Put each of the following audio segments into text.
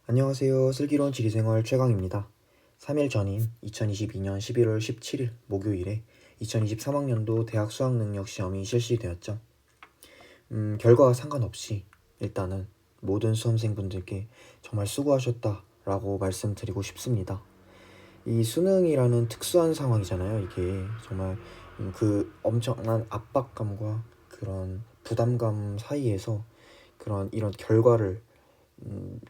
안녕하세요. 슬기로운 지리생활 최강입니다. 3일 전인 2022년 11월 17일 목요일에 2023학년도 대학 수학능력 시험이 실시되었죠. 결과와 상관없이 일단은 모든 수험생분들께 정말 수고하셨다라고 말씀드리고 싶습니다. 이 수능이라는 특수한 상황이잖아요. 이게 정말 그 엄청난 압박감과 그런 부담감 사이에서 그런 이런 결과를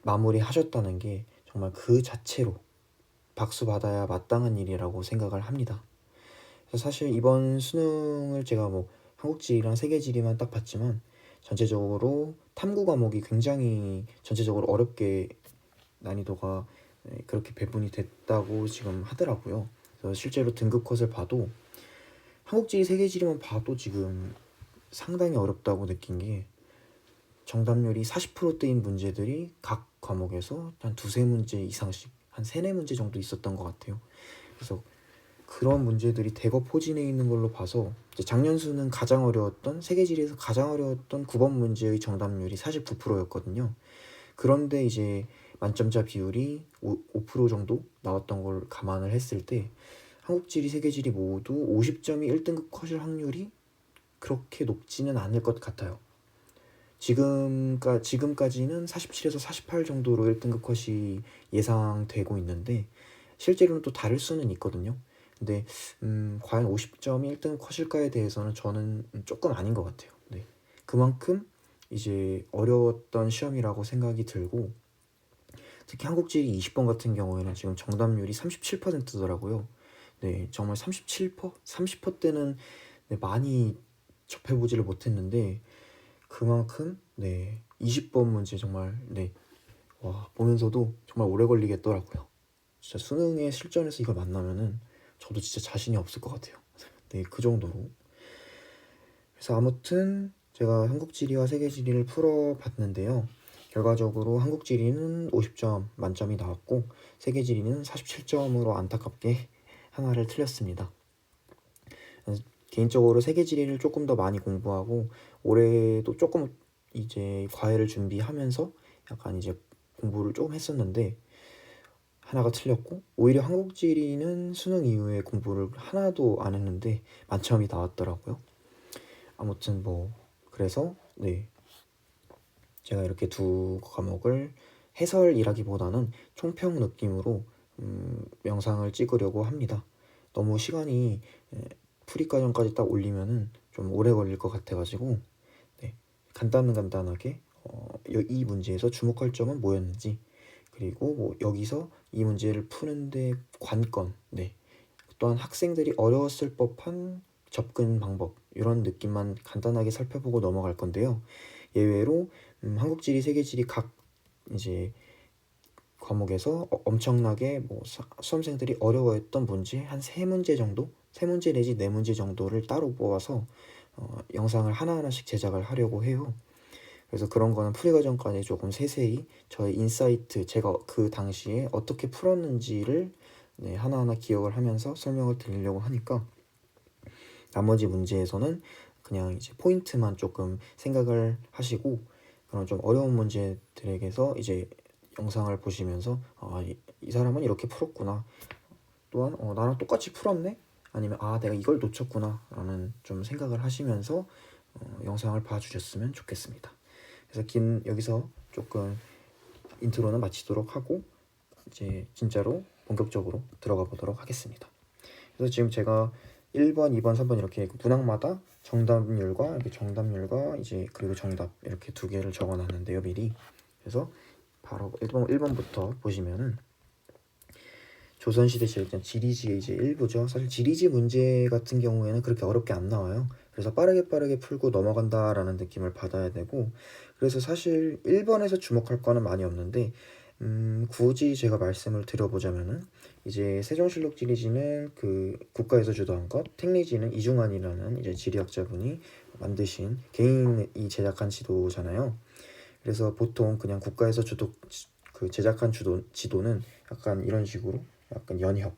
마무리하셨다는 게 정말 그 자체로 박수 받아야 마땅한 일이라고 생각을 합니다. 그래서 사실 이번 수능을 제가 뭐 한국지리랑 세계지리만 딱 봤지만 전체적으로 탐구 과목이 굉장히 전체적으로 어렵게 난이도가 그렇게 배분이 됐다고 지금 하더라고요. 그래서 실제로 등급 컷을 봐도 한국지리 세계지리만 봐도 지금 상당히 어렵다고 느낀 게 정답률이 40%대인 문제들이 각 과목에서 한 두세 문제 이상씩 한 세네 문제 정도 있었던 것 같아요. 그래서 그런 문제들이 대거 포진해 있는 걸로 봐서 작년 수능 가장 어려웠던 세계지리에서 가장 어려웠던 9번 문제의 정답률이 49%였거든요. 그런데 이제 만점자 비율이 5% 정도 나왔던 걸 감안을 했을 때 한국지리, 세계지리 모두 50점이 1등급 컷일 확률이 그렇게 높지는 않을 것 같아요. 지금까지는 47에서 48 정도로 1등급 컷이 예상되고 있는데 실제로는 또 다를 수는 있거든요. 근데 과연 50점이 1등급 컷일까에 대해서는 저는 조금 아닌 것 같아요. 네. 그만큼 이제 어려웠던 시험이라고 생각이 들고 특히 한국지리 20번 같은 경우에는 지금 정답률이 37%더라고요. 네, 정말 37%? 30%대는 많이 접해보지를 못했는데 그만큼 20번 문제 정말 와 보면서도 정말 오래 걸리겠더라고요. 진짜 수능에 실전에서 이걸 만나면은 저도 진짜 자신이 없을 것 같아요. 네, 그 정도로. 그래서 아무튼 제가 한국지리와 세계지리를 풀어봤는데요. 결과적으로 한국지리는 50점 만점이 나왔고 세계지리는 47점으로 안타깝게 하나를 틀렸습니다. 개인적으로 세계지리를 조금 더 많이 공부하고 올해도 조금 이제 과외를 준비하면서 약간 이제 공부를 조금 했었는데 하나가 틀렸고 오히려 한국지리는 수능 이후에 공부를 하나도 안 했는데 만점이 나왔더라고요. 아무튼 뭐 그래서 제가 이렇게 두 과목을 해설이라기보다는 총평 느낌으로 영상을 찍으려고 합니다. 너무 시간이 풀이 과정까지 딱 올리면은 좀 오래 걸릴 것 같아가지고 간단하게 이 문제에서 주목할 점은 뭐였는지 그리고 뭐 여기서 이 문제를 푸는데 관건 또한 학생들이 어려웠을 법한 접근 방법 이런 느낌만 간단하게 살펴보고 넘어갈 건데요. 예외로 한국지리, 세계지리 각 이제 과목에서 엄청나게 뭐 수험생들이 어려워했던 문제 한 세 문제 정도, 세 문제 내지 네 문제 정도를 따로 뽑아서 영상을 하나하나씩 제작을 하려고 해요. 그래서 그런 거는 풀이 과정까지 조금 세세히 저의 인사이트, 제가 그 당시에 어떻게 풀었는지를 하나하나 기억을 하면서 설명을 드리려고 하니까 나머지 문제에서는 그냥 이제 포인트만 조금 생각을 하시고 그런 좀 어려운 문제들에게서 이제 영상을 보시면서 이 사람은 이렇게 풀었구나. 또한 나랑 똑같이 풀었네? 아니면 내가 이걸 놓쳤구나 라는 좀 생각을 하시면서 영상을 봐주셨으면 좋겠습니다. 그래서 여기서 조금 인트로는 마치도록 하고 이제 진짜로 본격적으로 들어가 보도록 하겠습니다. 그래서 지금 제가 1번, 2번, 3번 이렇게 문항마다 정답률과 이제 그리고 정답 이렇게 두 개를 적어 놨는데요, 미리. 그래서 바로 1번부터 보시면은 조선시대 일단 지리지의 이제 일부죠. 사실 지리지 문제 같은 경우에는 그렇게 어렵게 안 나와요. 그래서 빠르게 풀고 넘어간다라는 느낌을 받아야 되고 그래서 사실 1번에서 주목할 거는 많이 없는데 굳이 제가 말씀을 드려보자면은 이제 세종실록 지리지는 그 국가에서 주도한 것, 택리지는 이중환이라는 이제 지리학자분이 만드신 개인이 제작한 지도잖아요. 그래서 보통 그냥 국가에서 제작한 지도는 약간 이런 식으로 약간 연혁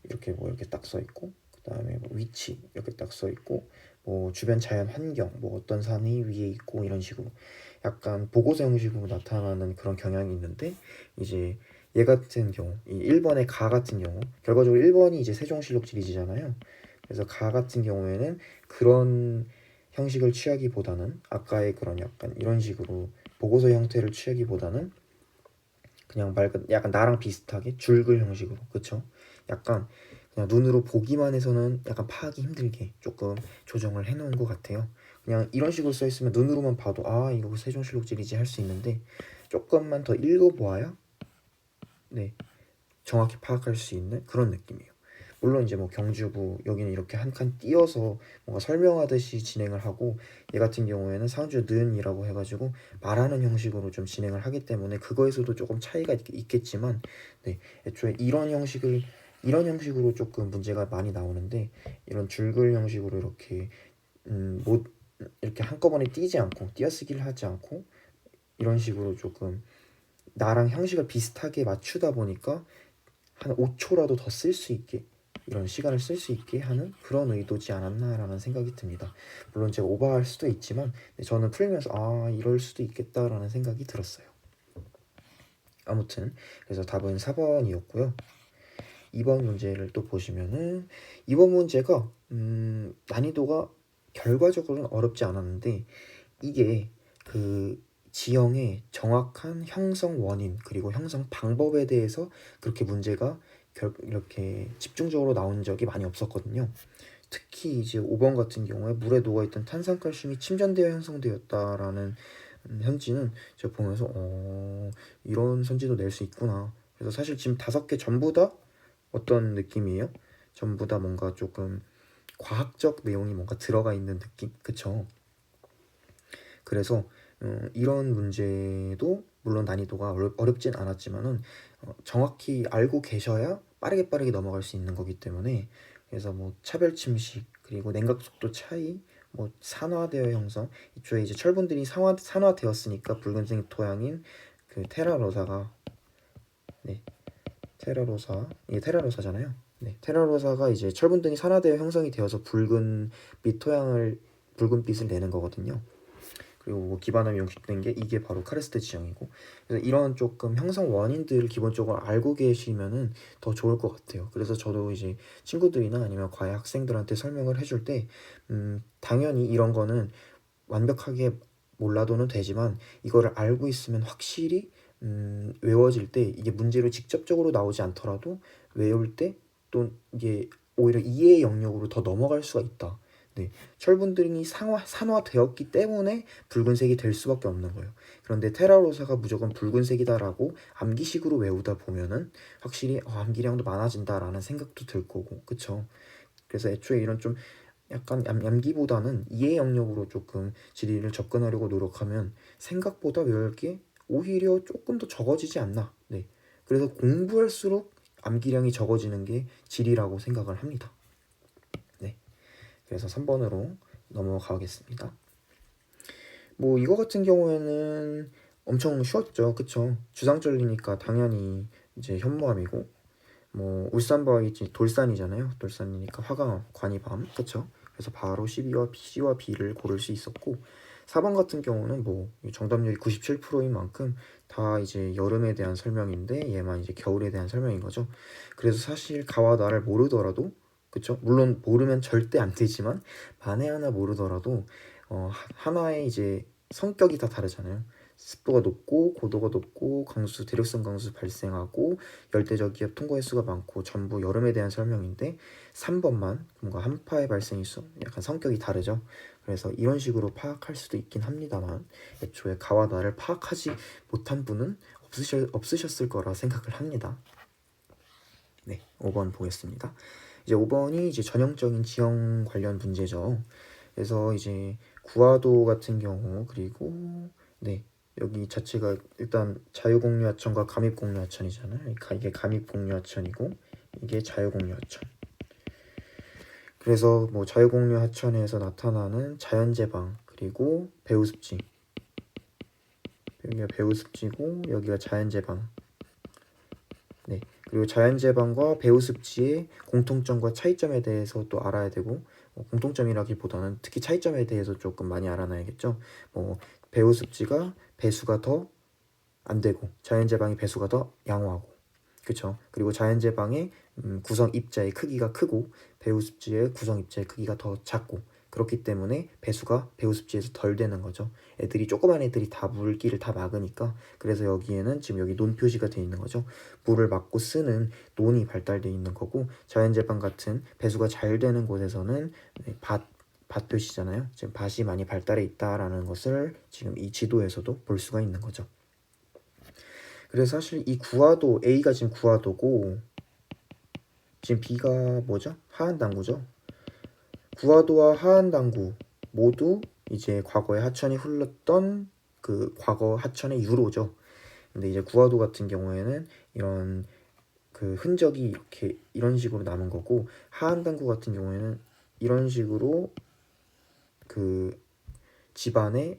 이렇게 뭐 이렇게 딱 써 있고 그다음에 뭐 위치 이렇게 딱 써 있고 뭐 주변 자연 환경 뭐 어떤 산이 위에 있고 이런 식으로 약간 보고서 형식으로 나타나는 그런 경향이 있는데 이제 얘 같은 경우 이 1번의 가 같은 경우 결과적으로 1번이 이제 세종실록 지리지잖아요. 그래서 가 같은 경우에는 그런 형식을 취하기보다는 아까의 그런 약간 이런 식으로 보고서 형태를 취하기보다는 그냥 맑은 약간 나랑 비슷하게 줄글 형식으로 그쵸? 약간 그냥 눈으로 보기만 해서는 약간 파악이 힘들게 조금 조정을 해놓은 것 같아요. 그냥 이런 식으로 써 있으면 눈으로만 봐도 아 이거 세종실록지리지 할 수 있는데 조금만 더 읽어보아야 네 정확히 파악할 수 있는 그런 느낌이에요. 물론 이제 뭐 경주부 여기는 이렇게 한 칸 띄어서 뭔가 설명하듯이 진행을 하고 얘 같은 경우에는 상주 는이라고 해가지고 말하는 형식으로 좀 진행을 하기 때문에 그거에서도 조금 차이가 있겠지만 네 애초에 이런 형식으로 조금 문제가 많이 나오는데 이런 줄글 형식으로 이렇게 못 이렇게 한꺼번에 띄지 않고 띄어쓰기를 하지 않고 이런 식으로 조금 나랑 형식을 비슷하게 맞추다 보니까 한 5초라도 더 쓸 수 있게 이런 시간을 쓸 수 있게 하는 그런 의도지 않았나라는 생각이 듭니다. 물론 제가 오버할 수도 있지만 저는 풀면서 아 이럴 수도 있겠다라는 생각이 들었어요. 아무튼 그래서 답은 4번이었고요. 2번 문제를 또 보시면은 2번 문제가 난이도가 결과적으로는 어렵지 않았는데 이게 그 지형의 정확한 형성 원인 그리고 형성 방법에 대해서 그렇게 문제가 이렇게 집중적으로 나온 적이 많이 없었거든요. 특히 이제 5번 같은 경우에 물에 녹아있던 탄산칼슘이 침전되어 형성되었다라는 현지는 제가 보면서 이런 선지도 낼 수 있구나. 그래서 사실 지금 5개 전부 다 어떤 느낌이에요? 전부 다 뭔가 조금 과학적 내용이 뭔가 들어가 있는 느낌? 그쵸? 그래서 이런 문제도 물론 난이도가 어렵진 않았지만은 정확히 알고 계셔야 빠르게 넘어갈 수 있는 거기 때문에 그래서 뭐 차별 침식 그리고 냉각 속도 차이 뭐 산화되어 형성 이쪽에 이제 철분들이 산화되었으니까 붉은색 토양인 그 테라로사가 네 테라로사 이게 테라로사잖아요. 네 테라로사가 이제 철분들이 산화되어 형성이 되어서 붉은빛을 내는 거거든요. 그리고 뭐 기반암이 용식된 게 이게 바로 카르스트 지형이고 그래서 이런 조금 형성 원인들을 기본적으로 알고 계시면은 더 좋을 것 같아요. 그래서 저도 이제 친구들이나 아니면 과외 학생들한테 설명을 해줄 때 당연히 이런 거는 완벽하게 몰라도는 되지만 이거를 알고 있으면 확실히 외워질 때 이게 문제로 직접적으로 나오지 않더라도 외울 때 또 이게 오히려 이해의 영역으로 더 넘어갈 수가 있다. 네, 철분들이 산화되었기 때문에 붉은색이 될 수밖에 없는 거예요. 그런데 테라로사가 무조건 붉은색이다라고 암기식으로 외우다 보면은 확실히 암기량도 많아진다라는 생각도 들 거고, 그쵸? 그래서 애초에 이런 좀 약간 암기보다는 이해 영역으로 조금 지리를 접근하려고 노력하면 생각보다 외울 게 오히려 조금 더 적어지지 않나. 네, 그래서 공부할수록 암기량이 적어지는 게 지리라고 생각을 합니다. 네. 그래서 3번으로 넘어가겠습니다. 뭐 이거 같은 경우에는 엄청 쉬웠죠. 그쵸? 주상절리니까 당연히 이제 현무암이고 뭐 울산바위 돌산이잖아요. 돌산이니까 화강암, 관이밤. 그쵸? 그래서 바로 C와 B를 고를 수 있었고 4번 같은 경우는 뭐 정답률이 97%인 만큼 다 이제 여름에 대한 설명인데 얘만 이제 겨울에 대한 설명인 거죠. 그래서 사실 가와 나를 모르더라도 그쵸? 물론 모르면 절대 안 되지만 만에 하나 모르더라도 하나의 이제 성격이 다 다르잖아요. 습도가 높고 고도가 높고 대륙성 강수 발생하고 열대적 기압 통과 횟수가 많고 전부 여름에 대한 설명인데 3번만 뭔가 한파의 발생 횟수 약간 성격이 다르죠. 그래서 이런 식으로 파악할 수도 있긴 합니다만 애초에 가와 나를 파악하지 못한 분은 없으셨을 거라 생각을 합니다. 네, 5번 보겠습니다. 이제 5번이 이제 전형적인 지형 관련 문제죠. 그래서 이제 구화도 같은 경우 그리고 네 여기 자체가 일단 자유공유하천과 감입공유하천이잖아요. 이게 감입공유하천이고 이게 자유공유하천. 그래서 뭐 자유공유하천에서 나타나는 자연재방 그리고 배우습지 여기가 배우습지고 여기가 자연재방 네 그리고 자연재방과 배우습지의 공통점과 차이점에 대해서 또 알아야 되고 공통점이라기보다는 특히 차이점에 대해서 조금 많이 알아놔야겠죠. 뭐 배우습지가 배수가 더 안 되고 자연제방이 배수가 더 양호하고, 그쵸? 그리고 자연제방의 구성 입자의 크기가 크고 배우습지의 구성 입자의 크기가 더 작고, 그렇기 때문에 배수가 배우습지에서 덜 되는 거죠. 애들이 조그만 애들이 다 물기를 다 막으니까. 그래서 여기에는 지금 여기 논 표시가 되어 있는 거죠. 물을 막고 쓰는 논이 발달되어 있는 거고, 자연제방 같은 배수가 잘 되는 곳에서는 밭 표시잖아요. 지금 밭이 많이 발달해 있다라는 것을 지금 이 지도에서도 볼 수가 있는 거죠. 그래서 사실 이 구하도, A가 지금 구하도고 지금 B가 뭐죠? 하한당구죠. 구하도와 하한당구 모두 이제 과거에 하천이 흘렀던 그 과거 하천의 유로죠. 근데 이제 구하도 같은 경우에는 이런 그 흔적이 이렇게 이런 식으로 남은 거고, 하한당구 같은 경우에는 이런 식으로 그 집안이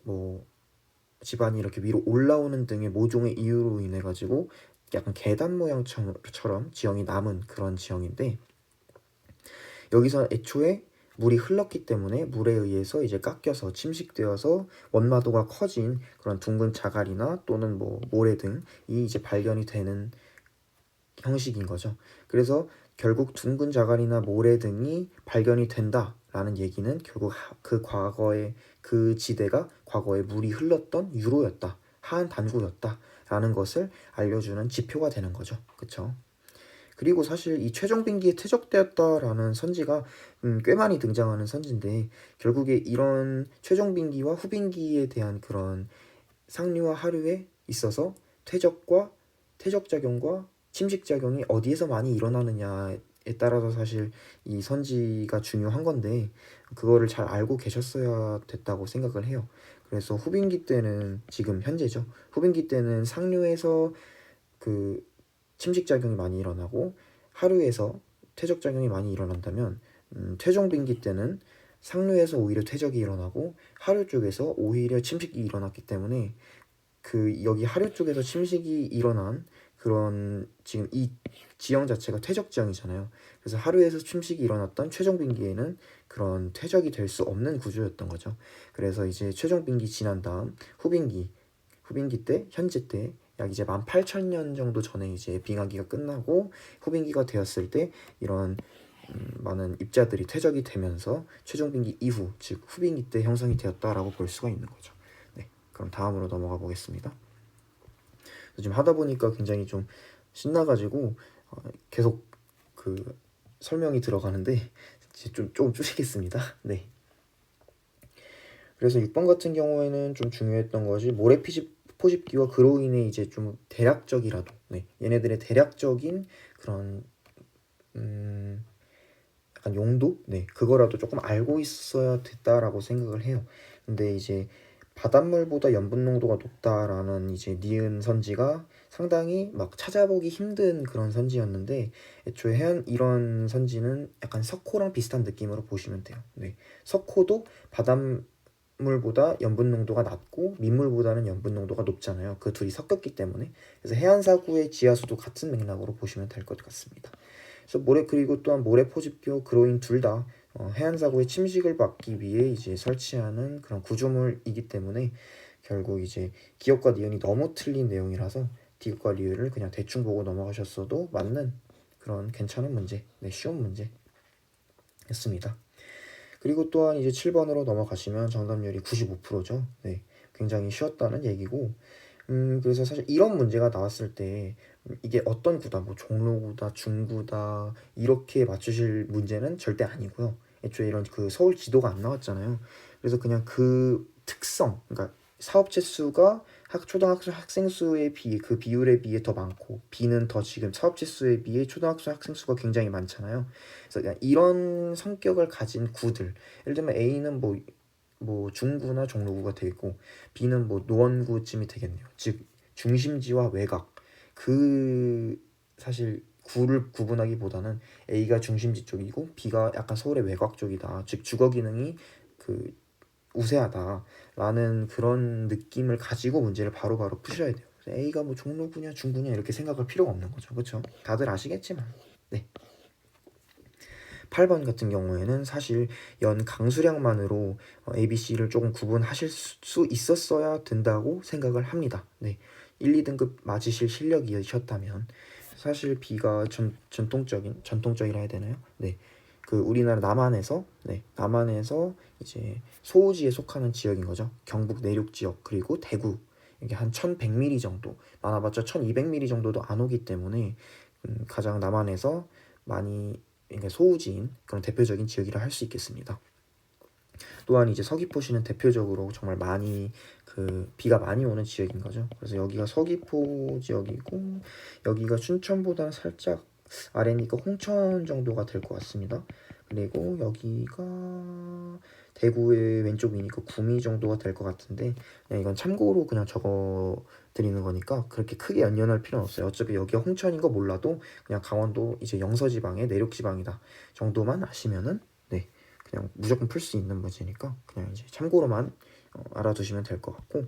이렇게 위로 올라오는 등의 모종의 이유로 인해 가지고 약간 계단 모양처럼 지형이 남은 그런 지형인데, 여기서 애초에 물이 흘렀기 때문에 물에 의해서 이제 깎여서 침식되어서 원마도가 커진 그런 둥근 자갈이나 또는 뭐 모래 등이 이제 발견이 되는 형식인 거죠. 그래서 결국 둥근 자갈이나 모래 등이 발견이 된다라는 얘기는 결국 그 과거의 그 지대가 과거에 물이 흘렀던 유로였다, 하한 단구였다라는 것을 알려주는 지표가 되는 거죠. 그쵸? 그리고 사실 이 최종빙기에 퇴적되었다라는 선지가 꽤 많이 등장하는 선지인데, 결국에 이런 최종빙기와 후빙기에 대한 그런 상류와 하류에 있어서 퇴적작용과 침식작용이 어디에서 많이 일어나느냐에 따라서 사실 이 선지가 중요한 건데, 그거를 잘 알고 계셨어야 됐다고 생각을 해요. 그래서 후빙기 때는, 지금 현재죠, 후빙기 때는 상류에서 그 침식작용이 많이 일어나고 하류에서 퇴적작용이 많이 일어난다면, 최종빙기 때는 상류에서 오히려 퇴적이 일어나고 하류 쪽에서 오히려 침식이 일어났기 때문에, 그 여기 하류 쪽에서 침식이 일어난 그런 지금 이 지형 자체가 퇴적 지형이잖아요. 그래서 하류에서 침식이 일어났던 최종 빙기에는 그런 퇴적이 될 수 없는 구조였던 거죠. 그래서 이제 최종 빙기 지난 다음 후빙기 때, 현재 때 약 이제 18,000년 정도 전에 이제 빙하기가 끝나고 후빙기가 되었을 때 이런 많은 입자들이 퇴적이 되면서 최종 빙기 이후, 즉 후빙기 때 형성이 되었다라고 볼 수가 있는 거죠. 네, 그럼 다음으로 넘어가 보겠습니다. 지금 하다 보니까 굉장히 좀 신나가지고 계속 그 설명이 들어가는데 좀 줄이겠습니다. 네. 그래서 6번 같은 경우에는 좀 중요했던 것이 포집기와 그로 인해 이제 좀 대략적이라도, 네, 얘네들의 대략적인 그런 약간 용도, 네, 그거라도 조금 알고 있어야 됐다라고 생각을 해요. 근데 이제 바닷물보다 염분 농도가 높다라는 이제 니은 선지가 상당히 막 찾아보기 힘든 그런 선지였는데, 애초에 이런 선지는 약간 석호랑 비슷한 느낌으로 보시면 돼요. 네, 석호도 바닷물보다 염분 농도가 낮고 민물보다는 염분 농도가 높잖아요. 그 둘이 섞였기 때문에. 그래서 해안사구의 지하수도 같은 맥락으로 보시면 될 것 같습니다. 그래서 그리고 또한 모래 포집기와 그로인 둘 다 해안사고의 침식을 막기 위해 이제 설치하는 그런 구조물이기 때문에, 결국 이제 기역과 니은이 너무 틀린 내용이라서 디귿과 리을을 그냥 대충 보고 넘어가셨어도 맞는 그런 괜찮은 문제, 네, 쉬운 문제였습니다. 그리고 또한 이제 7번으로 넘어가시면 정답률이 95%죠. 네, 굉장히 쉬웠다는 얘기고, 그래서 사실 이런 문제가 나왔을 때 이게 어떤 구다, 뭐 종로구다, 중구다 이렇게 맞추실 문제는 절대 아니고요. 애초에 이런 그 서울 지도가 안 나왔잖아요. 그래서 그냥 그 특성, 그러니까 사업체 수가 초등학생 학생 수에 비해 그 비율에 비해 더 많고, B는 더 지금 사업체 수에 비해 초등학생 학생 수가 굉장히 많잖아요. 그래서 그냥 이런 성격을 가진 구들, 예를 들면 A는 뭐 중구나 종로구가 되고, B는 뭐 노원구쯤이 되겠네요. 즉 중심지와 외곽, 그 사실 구를 구분하기보다는 A가 중심지 쪽이고 B가 약간 서울의 외곽 쪽이다, 즉 주거 기능이 그 우세하다라는 그런 느낌을 가지고 문제를 바로바로 푸셔야 돼요. A가 뭐 종로구냐 중구냐 이렇게 생각할 필요가 없는 거죠. 그렇죠? 다들 아시겠지만. 네. 8번 같은 경우에는 사실 연 강수량만으로 ABC를 조금 구분하실 수 있었어야 된다고 생각을 합니다. 네. 1, 2등급 맞으실 실력이셨다면 사실 B가 전통적이라 해야 되나요? 네. 그 우리나라 남한에서 이제 소우지에 속하는 지역인 거죠. 경북 내륙 지역 그리고 대구 이게 한 1100mm 정도 많아봤자 1200mm 정도도 안 오기 때문에 가장 남한에서 많이 그러니까 소우지인 그런 대표적인 지역이라 할 수 있겠습니다. 또한 이제 서귀포시는 대표적으로 정말 많이 그 비가 많이 오는 지역인 거죠. 그래서 여기가 서귀포 지역이고 여기가 춘천보다는 살짝 아래니까 홍천 정도가 될 것 같습니다. 그리고 여기가 대구의 왼쪽이니까 구미 정도가 될 것 같은데 그냥 이건 참고로 그냥 적어 드리는 거니까 그렇게 크게 연연할 필요는 없어요. 어차피 여기가 홍천인 거 몰라도 그냥 강원도 이제 영서지방의 내륙지방이다 정도만 아시면은 네 그냥 무조건 풀 수 있는 문제니까 그냥 이제 참고로만 알아두시면 될 것 같고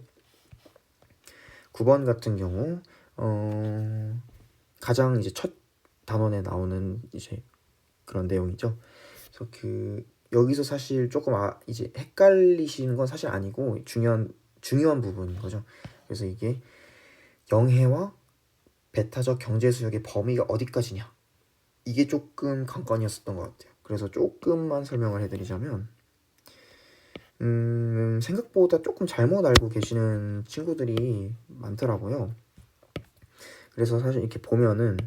9번 같은 경우 가장 이제 첫 단원에 나오는 이제 그런 내용이죠. 그래서 그 여기서 사실 조금 이제 헷갈리시는 건 사실 아니고 중요한 부분인 거죠. 그래서 이게 영해와 베타적 경제 수역의 범위가 어디까지냐 이게 조금 관건이었었던 것 같아요. 그래서 조금만 설명을 해드리자면 생각보다 조금 잘못 알고 계시는 친구들이 많더라고요. 그래서 사실 이렇게 보면은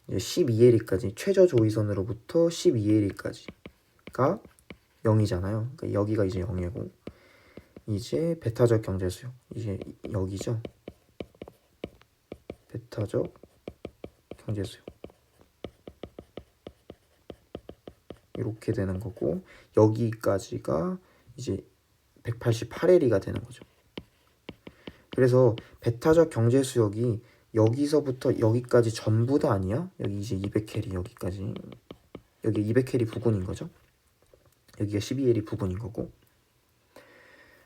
이제 12LE까지 최저 조위선으로부터 12LE까지가 0이잖아요. 그러니까 여기가 이제 0이고 이제 베타적 경제수요. 이제 여기죠. 베타적 경제수요. 이렇게 되는 거고 여기까지가 이제 188LE가 되는 거죠. 그래서 베타적 경제 수역이 여기서부터 여기까지 전부 다 아니야? 여기 이제 200캐리 여기까지 여기 200캐리 부근인 거죠. 여기가 12LE 부근인 거고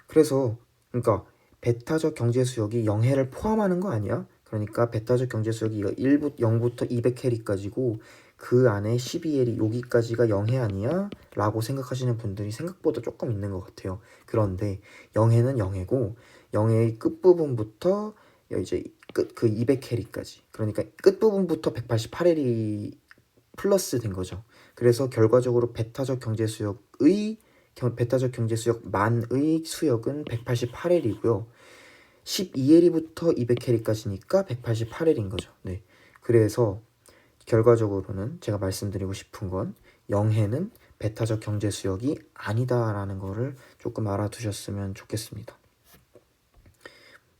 그래서 그러니까 베타적 경제 수역이 영해를 포함하는 거 아니야? 그러니까 베타적 경제 수역이 0부터 200캐리까지고 그 안에 12LE 여기까지가 영해 아니야? 라고 생각하시는 분들이 생각보다 조금 있는 것 같아요. 그런데 영해는 영해고 영해의 끝부분부터 이제 그 200캐리까지 그러니까 끝부분부터 188LE 플러스 된 거죠. 그래서 결과적으로 베타적 경제 수역의 만의 수역은 188L이고요. 12L부터 200캐리까지니까 188L인 거죠. 네. 그래서 결과적으로는 제가 말씀드리고 싶은 건 영해는 베타적 경제 수역이 아니다라는 거를 조금 알아두셨으면 좋겠습니다.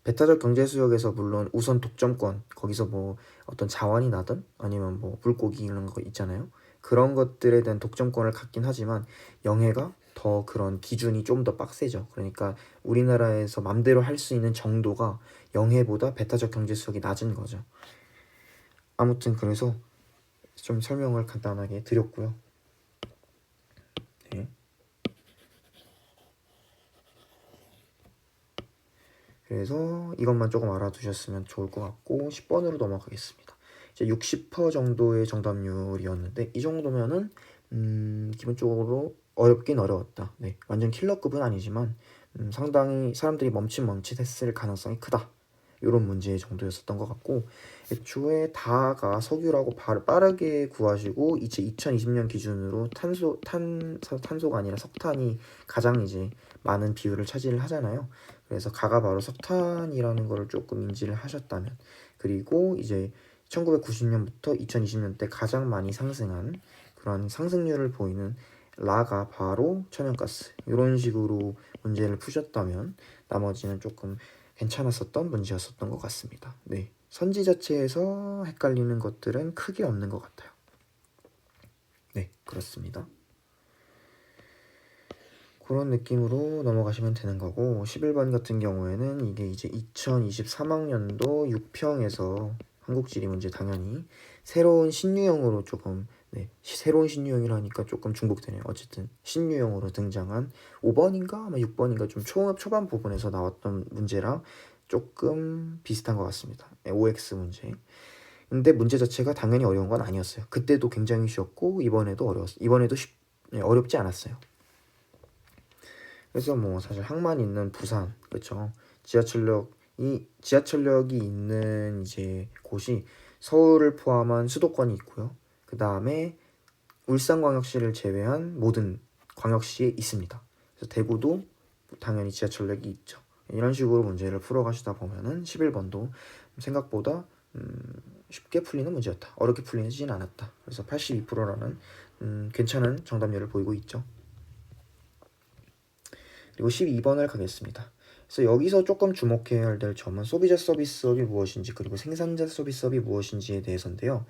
베타적 경제 수역에서 물론 우선 독점권 거기서 뭐 어떤 자원이 나든 아니면 뭐 물고기 이런 거 있잖아요. 그런 것들에 대한 독점권을 갖긴 하지만 영해가 더 그런 기준이 좀 더 빡세죠. 그러니까 우리나라에서 맘대로 할 수 있는 정도가 영해보다 베타적 경제 수역이 낮은 거죠. 아무튼 그래서 좀 설명을 간단하게 드렸고요. 네. 그래서 이것만 조금 알아두셨으면 좋을 것 같고 10번으로 넘어가겠습니다. 이제 60% 정도의 정답률이었는데 이 정도면은 기본적으로 어렵긴 어려웠다. 네, 완전 킬러급은 아니지만 상당히 사람들이 멈칫멈칫했을 가능성이 크다. 이런 문제 정도였었던 것 같고 애초에 다가 석유라고 빠르게 구하시고 이제 2020년 기준으로 탄소가 아니라 석탄이 가장 이제 많은 비율을 차지를 하잖아요. 그래서 가가 바로 석탄이라는 거를 조금 인지를 하셨다면 그리고 이제 1990년부터 2020년 때 가장 많이 상승한 그런 상승률을 보이는 라가 바로 천연가스 이런 식으로 문제를 푸셨다면 나머지는 조금 괜찮았었던 문제였었던 것 같습니다. 네, 선지 자체에서 헷갈리는 것들은 크게 없는 것 같아요. 네, 그렇습니다. 그런 느낌으로 넘어가시면 되는 거고 11번 같은 경우에는 이게 이제 2023학년도 6평에서 한국지리 문제 당연히 새로운 신유형으로 조금 새로운 신유형이라니까 조금 중복되네요. 어쨌든 신유형으로 등장한 5번인가 아마 6번인가 좀 초반 부분에서 나왔던 문제랑 조금 비슷한 것 같습니다. OX 문제. 근데 문제 자체가 당연히 어려운 건 아니었어요. 그때도 굉장히 쉬웠고 이번에도 네, 어렵지 않았어요. 그래서 뭐 사실 항만 있는 부산, 그렇죠? 지하철역이 있는 이제 곳이 서울을 포함한 수도권이 있고요. 그 다음에 울산광역시를 제외한 모든 광역시에 있습니다. 그래서 대구도 당연히 지하철역이 있죠. 이런 식으로 문제를 풀어가시다 보면은 11번도 생각보다 쉽게 풀리는 문제였다. 어렵게 풀리진 않았다. 그래서 82%라는 괜찮은 정답률을 보이고 있죠. 그리고 12번을 가겠습니다. 그래서 여기서 조금 주목해야 될 점은 소비자 서비스업이 무엇인지 그리고 생산자 서비스업이 무엇인지에 대해서인데요.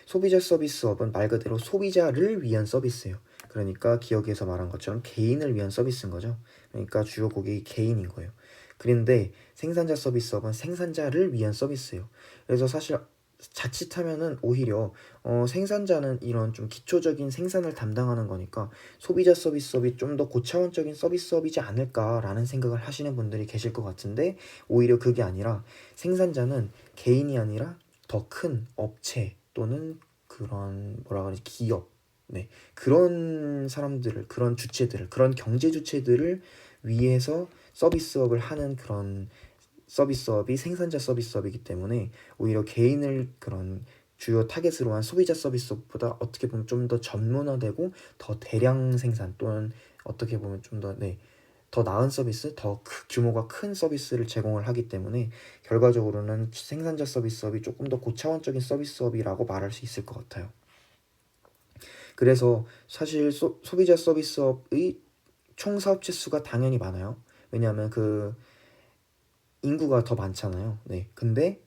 소비자 서비스업은 말 그대로 소비자를 위한 서비스예요. 그러니까 기업에서 말한 것처럼 개인을 위한 서비스인 거죠. 그러니까 주요 고객이 개인인 거예요. 그런데 생산자 서비스업은 생산자를 위한 서비스예요. 그래서 사실 자칫하면은 오히려 생산자는 이런 좀 기초적인 생산을 담당하는 거니까 소비자 서비스업이 좀 더 고차원적인 서비스업이지 않을까라는 생각을 하시는 분들이 계실 것 같은데 오히려 그게 아니라 생산자는 개인이 아니라 더 큰 업체 또는 그런 뭐라 그러지 기업 네 그런 사람들을 그런 주체들을 그런 경제 주체들을 위해서 서비스업을 하는 그런 서비스업이 생산자 서비스업이기 때문에 오히려 개인을 그런 주요 타겟으로 한 소비자 서비스업보다 어떻게 보면 좀 더 전문화되고 더 대량 생산 또는 어떻게 보면 좀 더 더 나은 서비스, 더 규모가 큰 서비스를 제공을 하기 때문에 결과적으로는 생산자 서비스업이 조금 더 고차원적인 서비스업이라고 말할 수 있을 것 같아요. 그래서 사실 소비자 서비스업의 총 사업체 수가 당연히 많아요. 왜냐하면 그 인구가 더 많잖아요. 네. 근데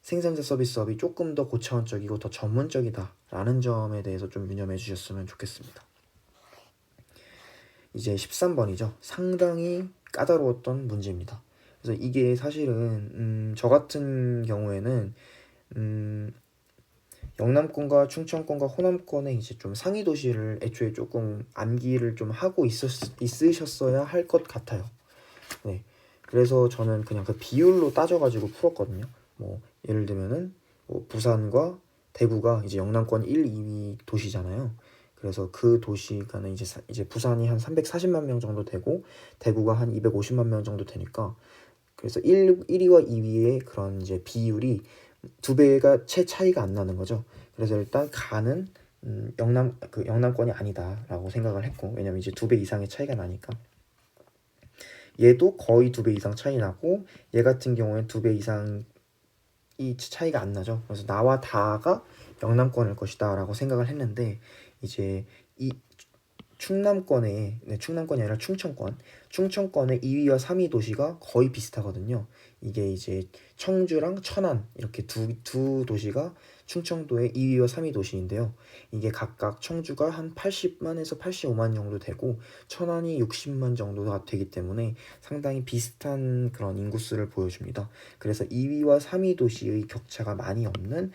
생산자 서비스업이 조금 더 고차원적이고 더 전문적이다라는 점에 대해서 좀 유념해 주셨으면 좋겠습니다. 이제 13번이죠. 상당히 까다로웠던 문제입니다. 그래서 이게 사실은 저 같은 경우에는 영남권과 충청권과 호남권에 이제 좀 상위 도시를 애초에 조금 암기를 좀 하고 있으셨어야 할 것 같아요. 네. 그래서 저는 그냥 그 비율로 따져가지고 풀었거든요. 뭐 예를 들면은 뭐 부산과 대구가 이제 영남권 1, 2위 도시잖아요. 그래서 그 도시가는 이제 부산이 한 340만 명 정도 되고 대구가 한 250만 명 정도 되니까 그래서 1위와 2위의 그런 이제 비율이 두 배가 채 차이가 안 나는 거죠. 그래서 일단 가는 영남권이 아니다라고 생각을 했고 왜냐면 이제 두 배 이상의 차이가 나니까. 얘도 거의 두 배 이상 차이 나고 얘 같은 경우엔 두 배 이상이 차이가 안 나죠. 그래서 나와 다가 영남권일 것이다 라고 생각을 했는데 이제 이 충남권이 아니라 충청권의 2위와 3위 도시가 거의 비슷하거든요. 이게 이제 청주랑 천안 이렇게 두 도시가 충청도의 2위와 3위 도시인데요. 이게 각각 청주가 한 80만에서 85만 정도 되고 천안이 60만 정도가 되기 때문에 상당히 비슷한 그런 인구수를 보여줍니다. 그래서 2위와 3위 도시의 격차가 많이 없는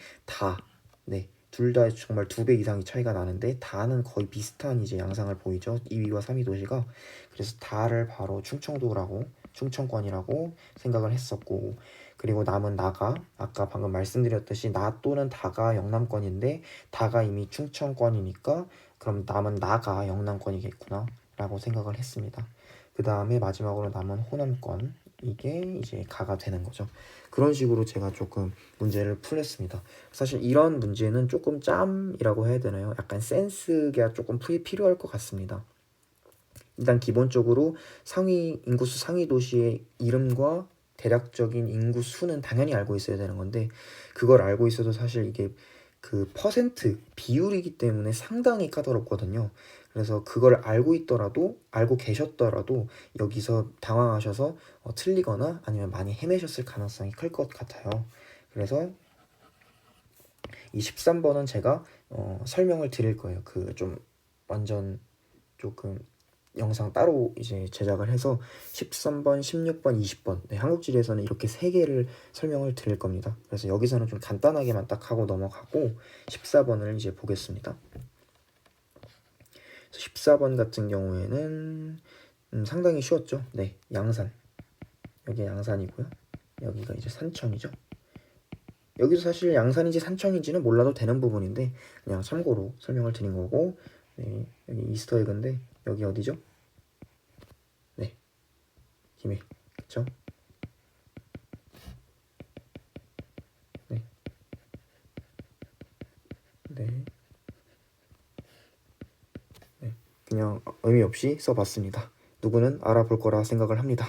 네. 둘 다 정말 두 배 이상의 차이가 나는데 다는 거의 비슷한 이제 양상을 보이죠. 2위와 3위 도시가. 그래서 다를 바로 충청권이라고 생각을 했었고 그리고 남은 나가 아까 방금 말씀드렸듯이 나 또는 다가 영남권인데 다가 이미 충청권이니까 그럼 남은 나가 영남권이겠구나 라고 생각을 했습니다. 그 다음에 마지막으로 남은 호남권 이게 이제 가가 되는 거죠. 그런 식으로 제가 조금 문제를 풀었습니다. 사실 이런 문제는 조금 짬이라고 해야 되나요? 약간 센스가 조금 필요할 것 같습니다. 일단 기본적으로 인구수 상위 도시의 이름과 대략적인 인구수는 당연히 알고 있어야 되는 건데 그걸 알고 있어도 사실 이게 그 퍼센트 비율이기 때문에 상당히 까다롭거든요. 그래서 그걸 알고 계셨더라도 여기서 당황하셔서 틀리거나 아니면 많이 헤매셨을 가능성이 클 것 같아요. 그래서 이 13번은 제가 설명을 드릴 거예요. 그 좀 완전 조금 영상 따로 이제 제작을 해서 13번, 16번, 20번 한국지리에서는 이렇게 세 개를 설명을 드릴 겁니다. 그래서 여기서는 좀 간단하게만 딱 하고 넘어가고 14번을 이제 보겠습니다. 14번 같은 경우에는 상당히 쉬웠죠. 네, 양산. 여기 양산이고요. 여기가 이제 산청이죠. 여기도 사실 양산인지 산청인지는 몰라도 되는 부분인데 그냥 참고로 설명을 드린 거고 네, 여기 이스터 에그인데 여기 어디죠? 네, 김해. 그쵸? 네, 네, 네. 그냥 의미 없이 써봤습니다. 누구는 알아볼 거라 생각을 합니다.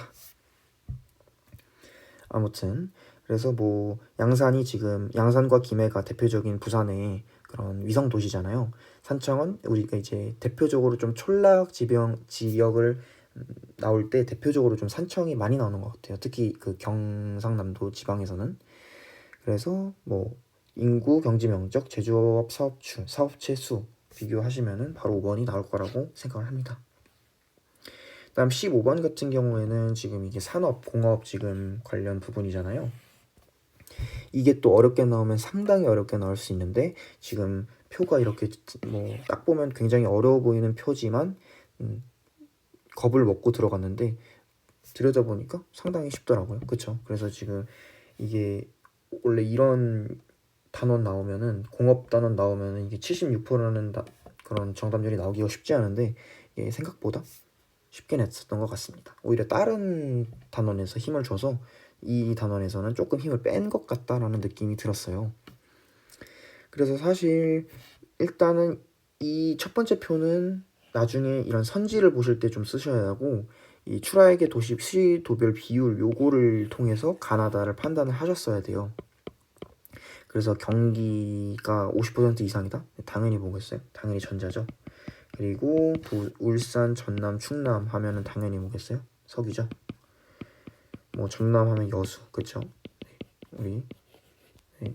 아무튼 그래서 뭐 양산이 지금 양산과 김해가 대표적인 부산의 그런 위성 도시잖아요. 산청은 우리가 이제 대표적으로 좀 촌락 지역을 나올 때 대표적으로 좀 산청이 많이 나오는 것 같아요. 특히 그 경상남도 지방에서는. 그래서 뭐 인구, 경제 면적, 제조업 사업체 수 비교하시면은 바로 5번이 나올 거라고 생각을 합니다. 그다음 15번 같은 경우에는 지금 이게 산업, 공업 지금 관련 부분이잖아요. 이게 또 어렵게 나오면 상당히 어렵게 나올 수 있는데 지금 표가 이렇게 뭐 딱 보면 굉장히 어려워 보이는 표지만 겁을 먹고 들어갔는데 들여다보니까 상당히 쉽더라고요. 그쵸? 그래서 지금 이게 원래 이런 단원 나오면은 공업 단원 나오면은 이게 76%라는 그런 정답률이 나오기가 쉽지 않은데 이게 생각보다 쉽게 냈었던 것 같습니다. 오히려 다른 단원에서 힘을 줘서 이 단원에서는 조금 힘을 뺀 것 같다라는 느낌이 들었어요. 그래서 사실 일단은 이 첫 번째 표는 나중에 이런 선지를 보실 때 좀 쓰셔야 하고 이 추라에게 도시 시도별 비율 요거를 통해서 가나다를 판단을 하셨어야 돼요. 그래서 경기가 50% 이상이다? 당연히 뭐겠어요? 당연히 전자죠. 그리고 울산, 전남, 충남 하면은 당연히 뭐겠어요? 석유죠. 뭐 전남 하면 여수, 그쵸? 네, 우리 네,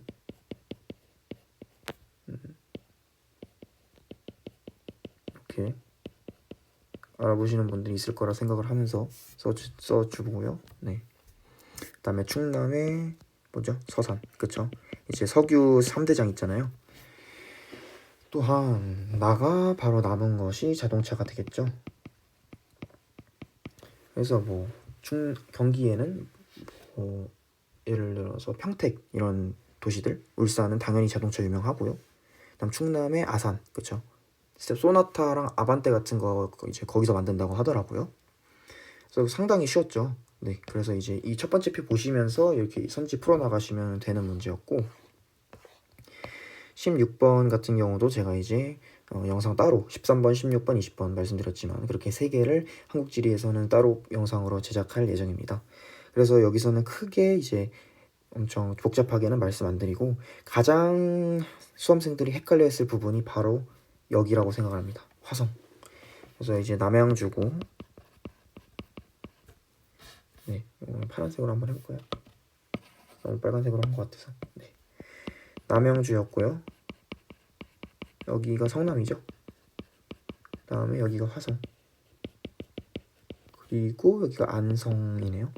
이렇게 알아보시는 분들이 있을 거라 생각을 하면서 써주고요. 네. 그다음에 충남에 뭐죠? 서산, 그쵸? 이제 석유 3대장 있잖아요. 또한 나가 바로 남은 것이 자동차가 되겠죠. 그래서 뭐 경기에는 뭐 예를 들어서 평택 이런 도시들, 울산은 당연히 자동차 유명하고요. 그다음 충남의 아산, 그쵸? 소나타랑 아반떼 같은 거 이제 거기서 만든다고 하더라고요. 그래서 상당히 쉬웠죠. 네, 그래서 이제 이 첫 번째 표 보시면서 이렇게 선지 풀어 나가시면 되는 문제였고 16번 같은 경우도 제가 이제 영상 따로 13번, 16번, 20번 말씀드렸지만 그렇게 3개를 한국지리에서는 따로 영상으로 제작할 예정입니다. 그래서 여기서는 크게 이제 엄청 복잡하게는 말씀 안 드리고 가장 수험생들이 헷갈려 했을 부분이 바로 여기라고 생각합니다. 화성. 그래서 이제 남양주고 네, 오늘 파란색으로 한번 해볼까요? 너무 빨간색으로 한 것 같아서 네. 남양주였고요. 여기가 성남이죠. 그 다음에 여기가 화성. 그리고 여기가 안성이네요.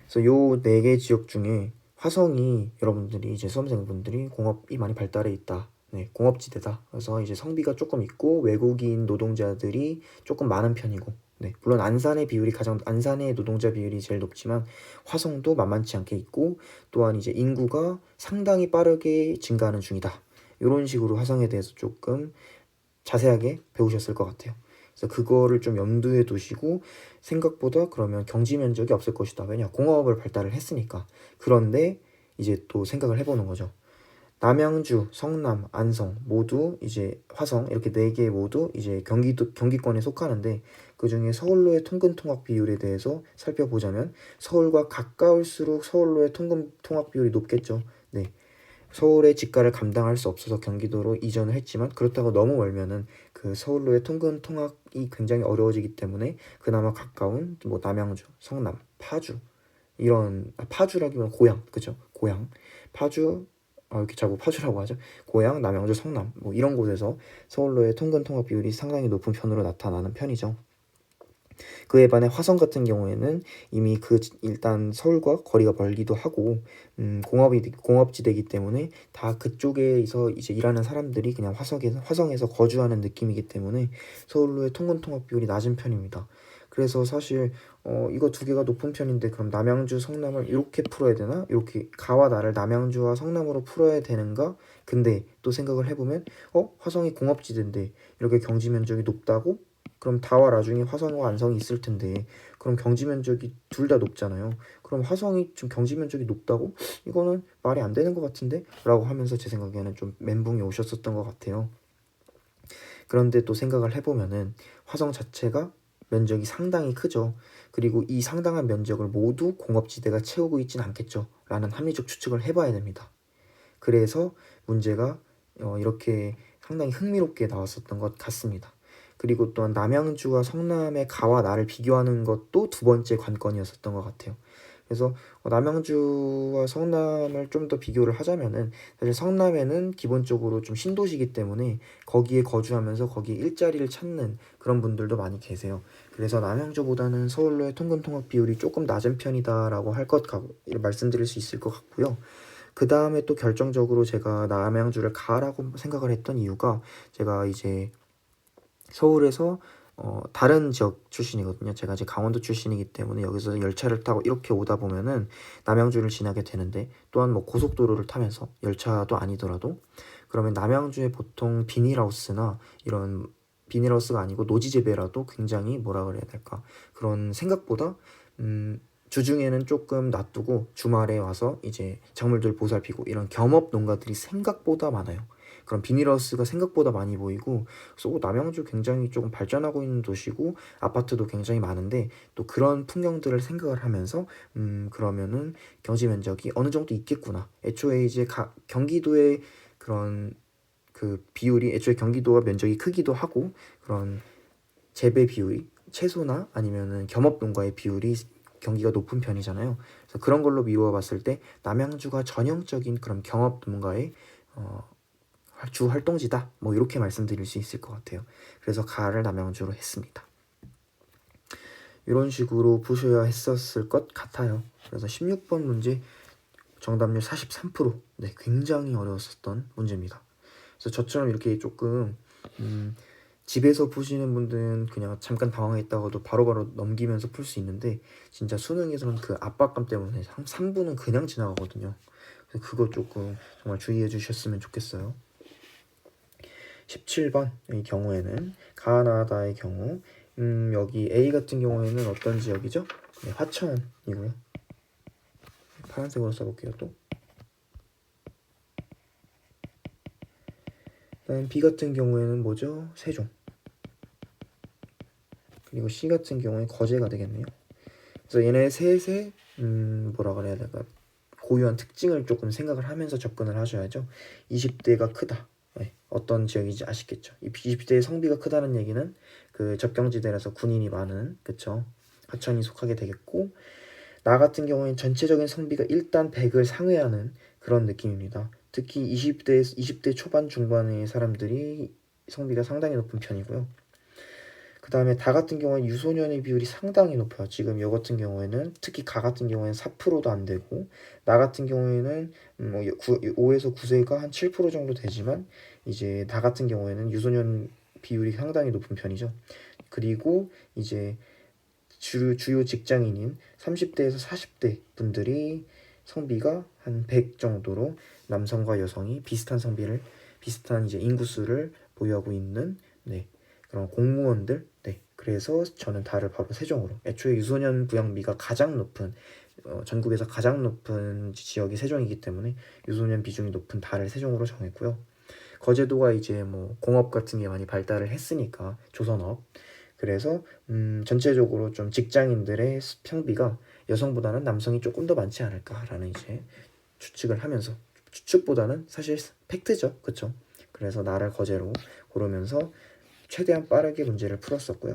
그래서 요 4개 지역 중에 화성이 여러분들이 이제 수험생분들이 공업이 많이 발달해 있다. 네, 공업지대다. 그래서 이제 성비가 조금 있고 외국인 노동자들이 조금 많은 편이고, 네, 물론 안산의 노동자 비율이 제일 높지만 화성도 만만치 않게 있고 또한 이제 인구가 상당히 빠르게 증가하는 중이다. 이런 식으로 화성에 대해서 조금 자세하게 배우셨을 것 같아요. 그래서 그거를 좀 염두에 두시고 생각보다 그러면 경지 면적이 없을 것이다. 왜냐? 공업을 발달을 했으니까. 그런데 이제 또 생각을 해보는 거죠. 남양주, 성남, 안성 모두 이제 화성 이렇게 4개 모두 이제 경기권에 속하는데 그 중에 서울로의 통근 통학 비율에 대해서 살펴보자면 서울과 가까울수록 서울로의 통근 통학 비율이 높겠죠. 네. 서울의 집가를 감당할 수 없어서 경기도로 이전을 했지만 그렇다고 너무 멀면은 그 서울로의 통근 통학이 굉장히 어려워지기 때문에 그나마 가까운 뭐 남양주, 성남, 파주 이런 파주라기보다 고양, 그죠? 고양, 파주 이렇게 자꾸 파주라고 하죠. 고양, 남양주, 성남 뭐 이런 곳에서 서울로의 통근 통학 비율이 상당히 높은 편으로 나타나는 편이죠. 그에 반해 화성 같은 경우에는 이미 일단 서울과 거리가 멀기도 하고 공업지대이기 때문에 다 그쪽에서 이제 일하는 사람들이 그냥 화성에서 거주하는 느낌이기 때문에 서울로의 통근 통학 비율이 낮은 편입니다. 그래서 사실 이거 두 개가 높은 편인데 그럼 남양주 성남을 이렇게 풀어야 되나? 이렇게 가와 나를 남양주와 성남으로 풀어야 되는가? 근데 또 생각을 해보면 화성이 공업지대인데 이렇게 경지 면적이 높다고? 그럼 다와 라 중에 화성과 안성이 있을 텐데 그럼 경지 면적이 둘 다 높잖아요. 그럼 화성이 좀 경지 면적이 높다고? 이거는 말이 안 되는 것 같은데? 라고 하면서 제 생각에는 좀 멘붕이 오셨었던 것 같아요. 그런데 또 생각을 해보면은 화성 자체가 면적이 상당히 크죠. 그리고 이 상당한 면적을 모두 공업지대가 채우고 있진 않겠죠. 라는 합리적 추측을 해봐야 됩니다. 그래서 문제가 이렇게 상당히 흥미롭게 나왔었던 것 같습니다. 그리고 또한 남양주와 성남의 가와 나를 비교하는 것도 두 번째 관건이었었던 것 같아요. 그래서 남양주와 성남을 좀 더 비교를 하자면은 사실 성남에는 기본적으로 좀 신도시이기 때문에 거기에 거주하면서 거기에 일자리를 찾는 그런 분들도 많이 계세요. 그래서 남양주보다는 서울로의 통근 통학 비율이 조금 낮은 편이다라고 할 것 같고 말씀드릴 수 있을 것 같고요. 그 다음에 또 결정적으로 제가 남양주를 가라고 생각을 했던 이유가 제가 이제 서울에서 다른 지역 출신이거든요. 제가 이제 강원도 출신이기 때문에 여기서 열차를 타고 이렇게 오다 보면은 남양주를 지나게 되는데 또한 뭐 고속도로를 타면서 열차도 아니더라도 그러면 남양주에 보통 비닐하우스나 이런 비닐하우스가 아니고 노지 재배라도 굉장히 뭐라 그래야 될까 그런 생각보다 주중에는 조금 놔두고 주말에 와서 이제 작물들 보살피고 이런 겸업 농가들이 생각보다 많아요. 그런 비닐하우스가 생각보다 많이 보이고 그래서 남양주 굉장히 조금 발전하고 있는 도시고 아파트도 굉장히 많은데 또 그런 풍경들을 생각을 하면서 그러면은 경지 면적이 어느 정도 있겠구나. 애초에 이제 경기도의 그런 그 비율이 애초에 경기도가 면적이 크기도 하고 그런 재배 비율이 채소나 아니면은 겸업 농가의 비율이 경기가 높은 편이잖아요. 그래서 그런 걸로 미루어 봤을 때 남양주가 전형적인 그런 경업 농가의 주 활동지다. 뭐 이렇게 말씀드릴 수 있을 것 같아요. 그래서 가를 남양주로 했습니다. 이런 식으로 보셔야 했었을 것 같아요. 그래서 16번 문제 정답률 43%. 네, 굉장히 어려웠었던 문제입니다. 그래서 저처럼 이렇게 조금 집에서 푸시는 분들은 그냥 잠깐 당황했다가도 바로바로 넘기면서 풀 수 있는데 진짜 수능에서는 그 압박감 때문에 3분은 그냥 지나가거든요. 그래서 그거 조금 정말 주의해 주셨으면 좋겠어요. 17번의 경우에는 가나다의 경우 여기 A 같은 경우에는 어떤 지역이죠? 네, 화천이고요. 파란색으로 써볼게요. 또 그다음 B 같은 경우에는 뭐죠? 세종. 그리고 C 같은 경우에 거제가 되겠네요. 그래서 얘네 셋의 뭐라 그래야 될까 고유한 특징을 조금 생각을 하면서 접근을 하셔야죠. 20대가 크다. 네, 어떤 지역인지 아시겠죠? 20대의 성비가 크다는 얘기는 그 접경지대라서 군인이 많은 그쵸? 하천이 속하게 되겠고 나 같은 경우에는 전체적인 성비가 일단 100을 상회하는 그런 느낌입니다. 특히 20대 초반 중반의 사람들이 성비가 상당히 높은 편이고요. 그 다음에 다 같은 경우는 유소년의 비율이 상당히 높아요. 지금 여 같은 경우에는 특히 가 같은 경우에는 4%도 안 되고 나 같은 경우에는 5에서 9세가 한 7% 정도 되지만 이제 나 같은 경우에는 유소년 비율이 상당히 높은 편이죠. 그리고 이제 주요 직장인인 30대에서 40대 분들이 성비가 한 100 정도로 남성과 여성이 비슷한 성비를 비슷한 이제 인구수를 보유하고 있는 네, 그런 공무원들 네 그래서 저는 달을 바로 세종으로 애초에 유소년 부양비가 가장 높은 전국에서 가장 높은 지역이 세종이기 때문에 유소년 비중이 높은 달을 세종으로 정했고요. 거제도가 이제 뭐 공업 같은 게 많이 발달을 했으니까 조선업 그래서 전체적으로 좀 직장인들의 평비가 여성보다는 남성이 조금 더 많지 않을까라는 이제 추측을 하면서 추측보다는 사실 팩트죠, 그렇죠? 그래서 나를 거제로 고르면서 최대한 빠르게 문제를 풀었었고요.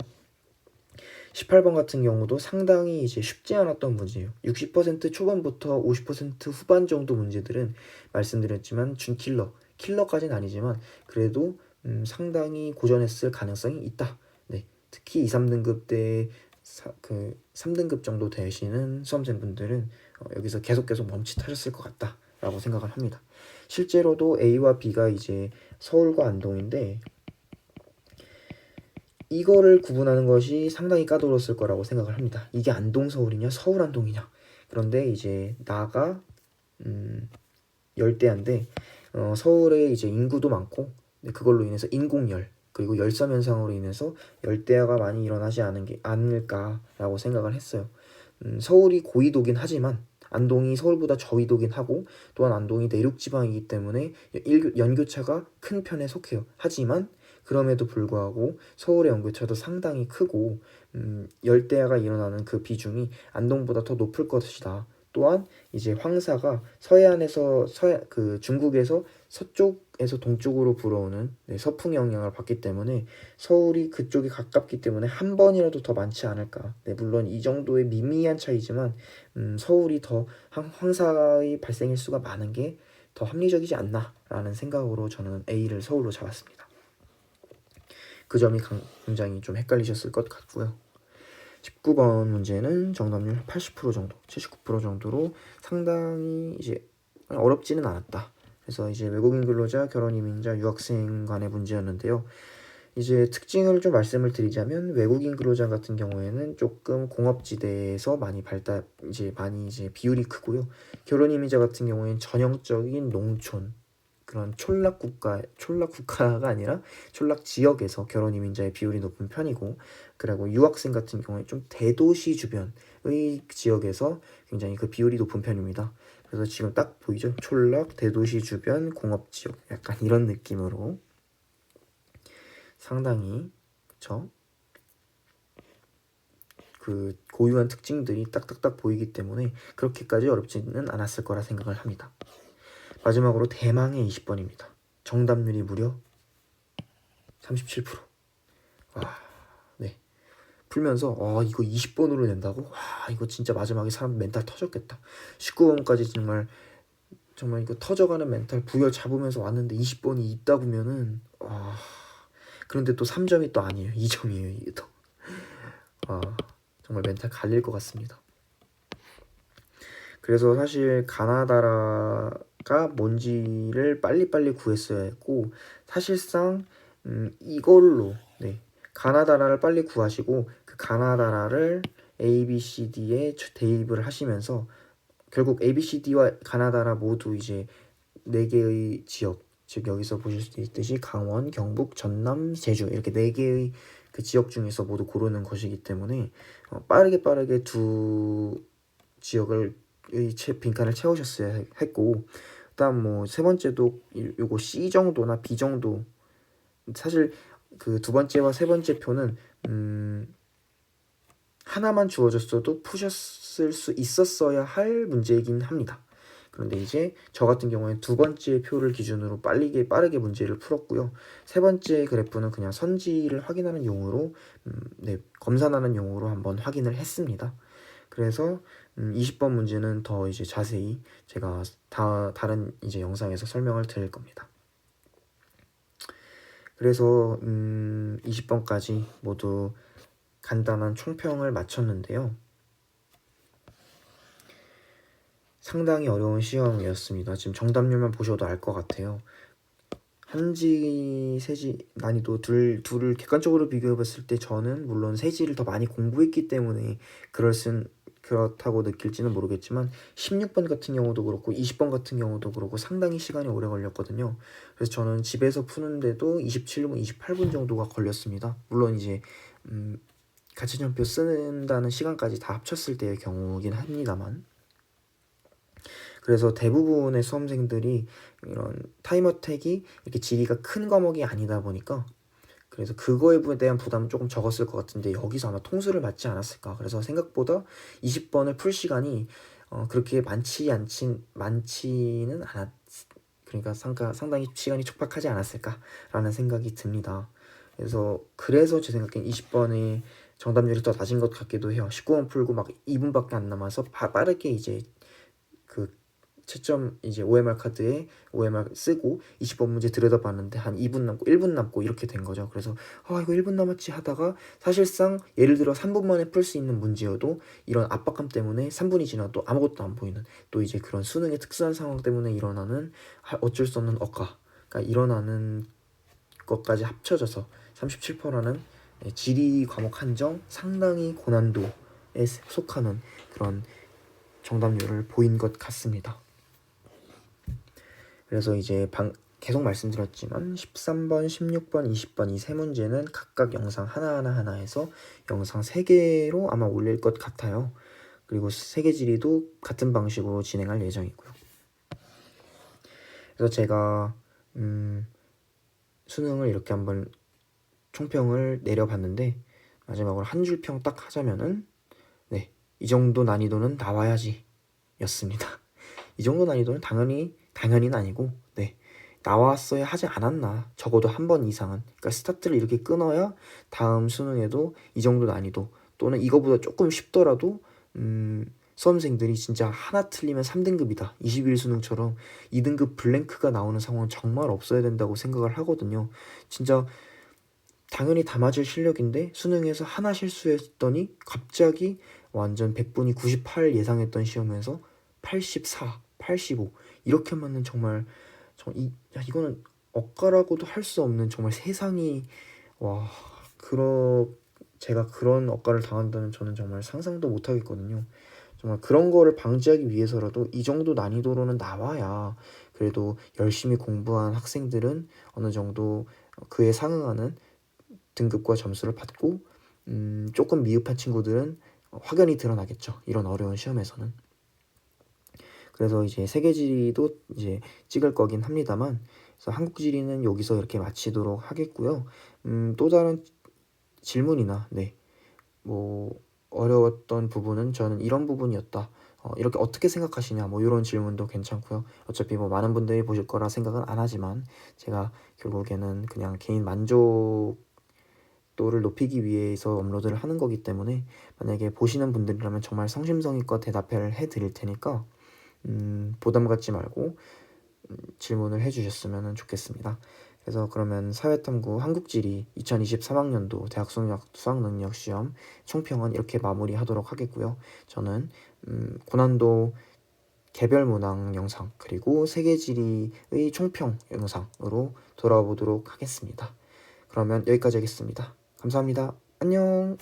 18번 같은 경우도 상당히 이제 쉽지 않았던 문제예요. 60% 초반부터 50% 후반 정도 문제들은 말씀드렸지만 킬러까지는 아니지만 그래도 상당히 고전했을 가능성이 있다. 네, 특히 2, 3등급 때 그 3등급 정도 되시는 수험생분들은 여기서 계속 멈칫하셨을 것 같다라고 생각을 합니다. 실제로도 A와 B가 이제 서울과 안동인데 이거를 구분하는 것이 상당히 까다로웠을 거라고 생각을 합니다. 이게 안동 서울이냐 서울 안동이냐. 그런데 이제 나가 열대야인데 서울에 이제 인구도 많고 그걸로 인해서 인공열 그리고 열섬 현상으로 인해서 열대야가 많이 일어나지 않을까라고 생각을 했어요. 서울이 고위도긴 하지만 안동이 서울보다 저위도긴 하고 또한 안동이 내륙 지방이기 때문에 연교차가 큰 편에 속해요. 하지만 그럼에도 불구하고 서울의 연교차도 상당히 크고 열대야가 일어나는 그 비중이 안동보다 더 높을 것이다. 또한 이제 황사가 서해안에서 그 중국에서 서쪽에서 동쪽으로 불어오는 서풍의 영향을 받기 때문에 서울이 그쪽이 가깝기 때문에 한 번이라도 더 많지 않을까. 물론 이 정도의 미미한 차이지만 서울이 더 황사의 발생일 수가 많은 게 더 합리적이지 않나라는 생각으로 저는 A를 서울로 잡았습니다. 그 점이 굉장히 좀 헷갈리셨을 것 같고요. 19번 문제는 정답률 80% 정도, 79% 정도로 상당히 이제 어렵지는 않았다. 그래서 이제 외국인 근로자, 결혼 이민자, 유학생 간의 문제였는데요. 이제 특징을 좀 말씀을 드리자면 외국인 근로자 같은 경우에는 조금 공업지대에서 많이 비율이 크고요. 결혼 이민자 같은 경우에는 전형적인 농촌 그런 촌락국가가 아니라 촌락 지역에서 결혼 이민자의 비율이 높은 편이고, 그리고 유학생 같은 경우에 좀 대도시 주변의 지역에서 굉장히 그 비율이 높은 편입니다. 그래서 지금 딱 보이죠? 촌락, 대도시 주변, 공업 지역 약간 이런 느낌으로 상당히 그쵸? 그 고유한 특징들이 딱딱딱 보이기 때문에 그렇게까지 어렵지는 않았을 거라 생각을 합니다. 마지막으로 대망의 20번입니다. 정답률이 무려 37%. 와, 네. 풀면서 이거 20번으로 낸다고? 와, 이거 진짜 마지막에 사람 멘탈 터졌겠다. 19번까지 정말 이거 터져가는 멘탈 부여 잡으면서 왔는데 20번이 있다고면은 와. 그런데 또 3점이 또 아니에요. 2점이에요, 이게 또. 정말 멘탈 갈릴 것 같습니다. 그래서 사실 가나다라가 뭔지를 빨리빨리 구했어야 했고, 사실상 이걸로 가나다라를 빨리 구하시고 그 가나다라를 ABCD에 대입을 하시면서 결국 ABCD와 가나다라 모두 이제 4개의 지역, 즉 여기서 보실 수 있듯이 강원, 경북, 전남, 제주 이렇게 4개의 그 지역 중에서 모두 고르는 것이기 때문에 빠르게 두 지역을 빈칸을 채우셨어야 했고, 그다음 뭐 세 번째도 요거 C 정도나 B 정도, 사실 그 두 번째와 세 번째 표는 하나만 주어졌어도 푸셨을 수 있었어야 할 문제이긴 합니다. 그런데 이제 저 같은 경우에 두 번째 표를 기준으로 빠르게 문제를 풀었고요. 세 번째 그래프는 그냥 선지를 확인하는 용으로 검산하는 용으로 한번 확인을 했습니다. 그래서 20번 문제는 더 이제 자세히 제가 다른 이제 영상에서 설명을 드릴 겁니다. 그래서 20번까지 모두 간단한 총평을 마쳤는데요. 상당히 어려운 시험이었습니다. 지금 정답률만 보셔도 알 것 같아요. 한지, 세지 난이도 둘을 객관적으로 비교해봤을 때 저는 물론 세지를 더 많이 공부했기 때문에 그렇다고 느낄지는 모르겠지만 16번 같은 경우도 그렇고 20번 같은 경우도 그렇고 상당히 시간이 오래 걸렸거든요. 그래서 저는 집에서 푸는데도 27분, 28분 정도가 걸렸습니다. 물론 이제 가채점표 쓴다는 시간까지 다 합쳤을 때의 경우긴 합니다만, 그래서 대부분의 수험생들이 이런 타임어택이 이렇게 질의가 큰 과목이 아니다 보니까 그래서 그거에 대한 부담은 조금 적었을 것 같은데 여기서 아마 통수를 맞지 않았을까. 그래서 생각보다 20번을 풀 시간이 그렇게 많지는 않았. 그러니까 상당히 시간이 촉박하지 않았을까라는 생각이 듭니다. 그래서 제 생각엔 20번의 정답률이 더 낮은 것 같기도 해요. 19번 풀고 막 2분밖에 안 남아서 빠르게 이제 그 채점 이제 OMR 카드에 OMR 쓰고 20번 문제 들여다봤는데 한 2분 남고 1분 남고 이렇게 된 거죠. 그래서 이거 1분 남았지 하다가 사실상 예를 들어 3분 만에 풀 수 있는 문제여도 이런 압박감 때문에 3분이 지나도 아무것도 안 보이는, 또 이제 그런 수능의 특수한 상황 때문에 일어나는 어쩔 수 없는 억가가 일어나는 것까지 합쳐져서 37%라는 네, 지리 과목 한정 상당히 고난도에 속하는 그런 정답률을 보인 것 같습니다. 그래서 이제 계속 말씀드렸지만 13번, 16번, 20번 이 세 문제는 각각 영상 하나하나에서 영상 3개로 아마 올릴 것 같아요. 그리고 세계지리도 같은 방식으로 진행할 예정이고요. 그래서 제가 수능을 이렇게 한번 총평을 내려봤는데 마지막으로 한 줄 평 딱 하자면은 네, 이 정도 난이도는 나와야지 였습니다. 이 정도 난이도는 당연히는 아니고 네, 나왔어야 하지 않았나. 적어도 한 번 이상은. 그러니까 스타트를 이렇게 끊어야 다음 수능에도 이 정도 난이도 또는 이거보다 조금 쉽더라도 수험생들이 진짜 하나 틀리면 3등급이다. 21 수능처럼 2등급 블랭크가 나오는 상황은 정말 없어야 된다고 생각을 하거든요. 진짜 당연히 다 맞을 실력인데 수능에서 하나 실수했더니 갑자기 완전 100분이 98 예상했던 시험에서 84, 85 이렇게 맞는 정말 이거는 억가라고도 할 수 없는 정말 세상이 와 제가 그런 억가를 당한다는 저는 정말 상상도 못 하겠거든요. 정말 그런 거를 방지하기 위해서라도 이 정도 난이도로는 나와야 그래도 열심히 공부한 학생들은 어느 정도 그에 상응하는 등급과 점수를 받고 조금 미흡한 친구들은 확연히 드러나겠죠. 이런 어려운 시험에서는. 그래서 이제 세계지리도 이제 찍을 거긴 합니다만 그래서 한국지리는 여기서 이렇게 마치도록 하겠고요. 또 다른 질문이나 뭐 어려웠던 부분은 저는 이런 부분이었다. 이렇게 어떻게 생각하시냐 뭐 이런 질문도 괜찮고요. 어차피 뭐 많은 분들이 보실 거라 생각은 안 하지만 제가 결국에는 그냥 개인 만족도를 높이기 위해서 업로드를 하는 거기 때문에 만약에 보시는 분들이라면 정말 성심성의껏 대답을 해드릴 테니까 부담 갖지 말고 질문을 해주셨으면 좋겠습니다. 그래서 그러면 사회탐구 한국지리 2023학년도 대학 수학능력 시험 총평은 이렇게 마무리하도록 하겠고요. 저는 고난도 개별 문항 영상 그리고 세계지리의 총평 영상으로 돌아오도록 하겠습니다. 그러면 여기까지 하겠습니다. 감사합니다. 안녕.